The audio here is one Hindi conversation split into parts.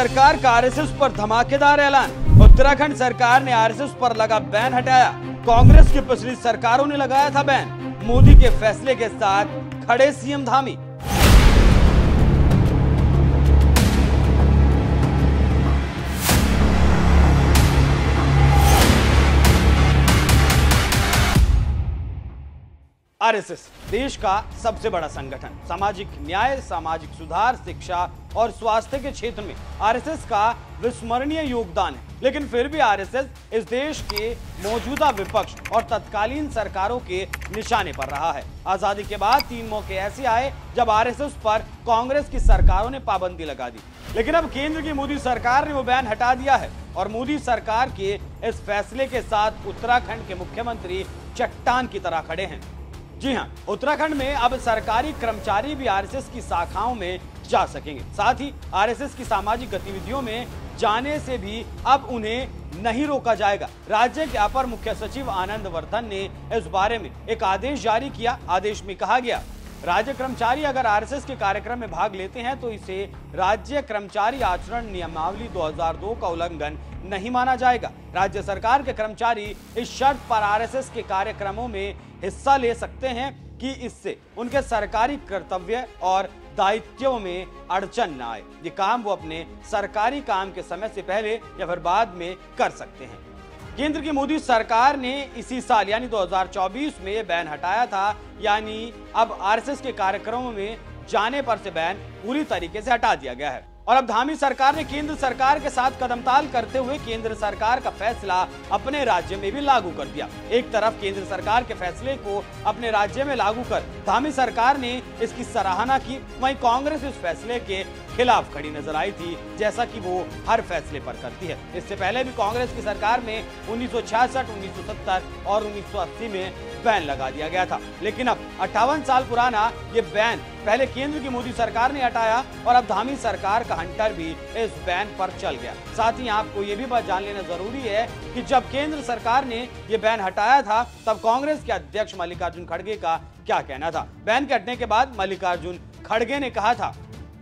सरकार का आरएसएस पर धमाकेदार ऐलान। उत्तराखंड सरकार ने आरएसएस पर लगा बैन हटाया। कांग्रेस की पिछली सरकारों ने लगाया था बैन। मोदी के फैसले के साथ खड़े सीएम धामी। आरएसएस देश का सबसे बड़ा संगठन। सामाजिक न्याय, सामाजिक सुधार, शिक्षा और स्वास्थ्य के क्षेत्र में आरएसएस का विस्मरणीय योगदान है। लेकिन फिर भी आरएसएस इस देश के मौजूदा विपक्ष और तत्कालीन सरकारों के निशाने पर रहा है। आजादी के बाद 3 मौके ऐसे आए जब आरएसएस पर कांग्रेस की सरकारों ने पाबंदी लगा दी, लेकिन अब केंद्र की मोदी सरकार ने वो बैन हटा दिया है। और मोदी सरकार के इस फैसले के साथ उत्तराखंड के मुख्यमंत्री चट्टान की तरह खड़े हैं। जी हां, उत्तराखंड में अब सरकारी कर्मचारी भी आरएसएस की शाखाओं में जा सकेंगे। साथ ही आरएसएस की सामाजिक गतिविधियों में जाने से भी अब उन्हें नहीं रोका जाएगा। राज्य के अपर मुख्य सचिव आनंद वर्धन ने इस बारे में एक आदेश जारी किया। आदेश में कहा गया, राज्य कर्मचारी अगर आरएसएस के कार्यक्रम में भाग लेते हैं तो इसे राज्य कर्मचारी आचरण नियमावली 2002 का उल्लंघन नहीं माना जाएगा। राज्य सरकार के कर्मचारी इस शर्त पर आरएसएस के कार्यक्रमों में हिस्सा ले सकते हैं कि इससे उनके सरकारी कर्तव्य और दायित्वों में अड़चन न आए। ये काम वो अपने सरकारी काम के समय से पहले या फिर बाद में कर सकते हैं। केंद्र की मोदी सरकार ने इसी साल यानी 2024 में ये बैन हटाया था, यानी अब आरएसएस के कार्यक्रमों में जाने पर से बैन पूरी तरीके से हटा दिया गया है। और अब धामी सरकार ने केंद्र सरकार के साथ कदमताल करते हुए केंद्र सरकार का फैसला अपने राज्य में भी लागू कर दिया। एक तरफ केंद्र सरकार के फैसले को अपने राज्य में लागू कर धामी सरकार ने इसकी सराहना की, वहीं कांग्रेस इस फैसले के खिलाफ खड़ी नजर आई थी, जैसा कि वो हर फैसले पर करती है। इससे पहले भी कांग्रेस की सरकार में 1966, 1970 और 1980 में बैन लगा दिया गया था, लेकिन अब 58 साल पुराना ये बैन पहले केंद्र की मोदी सरकार ने हटाया और अब धामी सरकार का हंटर भी इस बैन पर चल गया। साथ ही आपको ये भी बात जान लेना जरूरी है कि जब केंद्र सरकार ने ये बैन हटाया था तब कांग्रेस के अध्यक्ष मल्लिकार्जुन खड़गे का क्या कहना था। बैन के हटने के बाद मल्लिकार्जुन खड़गे ने कहा था,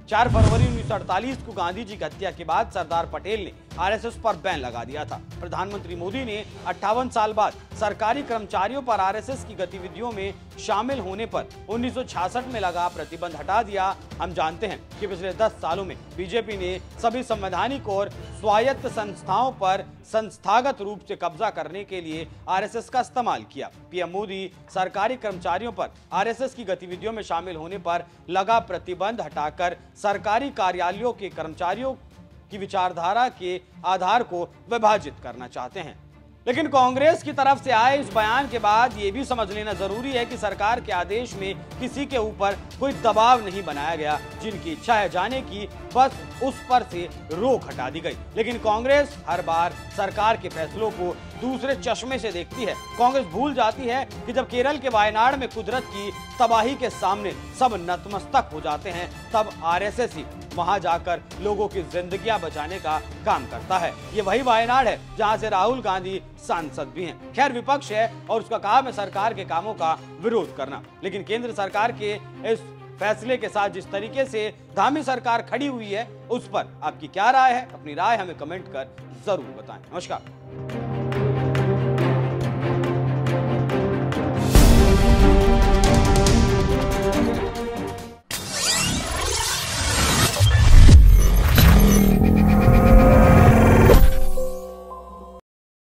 4 फरवरी 1948 को गांधी जी की हत्या के बाद सरदार पटेल ने आरएसएस पर बैन लगा दिया था। प्रधानमंत्री मोदी ने 58 साल बाद सरकारी कर्मचारियों पर आरएसएस की गतिविधियों में शामिल होने पर 1966 में लगा प्रतिबंध हटा दिया। हम जानते हैं कि पिछले 10 सालों में बीजेपी ने सभी संवैधानिक और स्वायत्त संस्थाओं पर संस्थागत रूप से कब्जा करने के लिए आरएसएस का इस्तेमाल किया। पीएम मोदी सरकारी कर्मचारियों पर आरएसएस की गतिविधियों में शामिल होने पर लगा प्रतिबंध हटाकर सरकारी कार्यालयों के कर्मचारियों की विचारधारा के आधार को विभाजित करना चाहते हैं। लेकिन कांग्रेस की तरफ से आए इस बयान के बाद ये भी समझ लेना जरूरी है कि सरकार के आदेश में किसी के ऊपर कोई दबाव नहीं बनाया गया। जिनकी इच्छा है जाने की, बस उस पर से रोक हटा दी गई। लेकिन कांग्रेस हर बार सरकार के फैसलों को दूसरे चश्मे से देखती है। कांग्रेस भूल जाती है कि जब केरल के वायनाड में कुदरत की तबाही के सामने सब नतमस्तक हो जाते हैं, तब आरएसएस ही वहां जाकर लोगों की जिंदगियां बचाने का काम करता है। ये वही वायनाड है जहां से राहुल गांधी सांसद भी हैं। खैर, विपक्ष है और उसका काम है सरकार के कामों का विरोध करना, लेकिन केंद्र सरकार के इस फैसले के साथ जिस तरीके से धामी सरकार खड़ी हुई है, उस पर आपकी क्या राय है? अपनी राय हमें कमेंट कर जरूर बताएं। नमस्कार।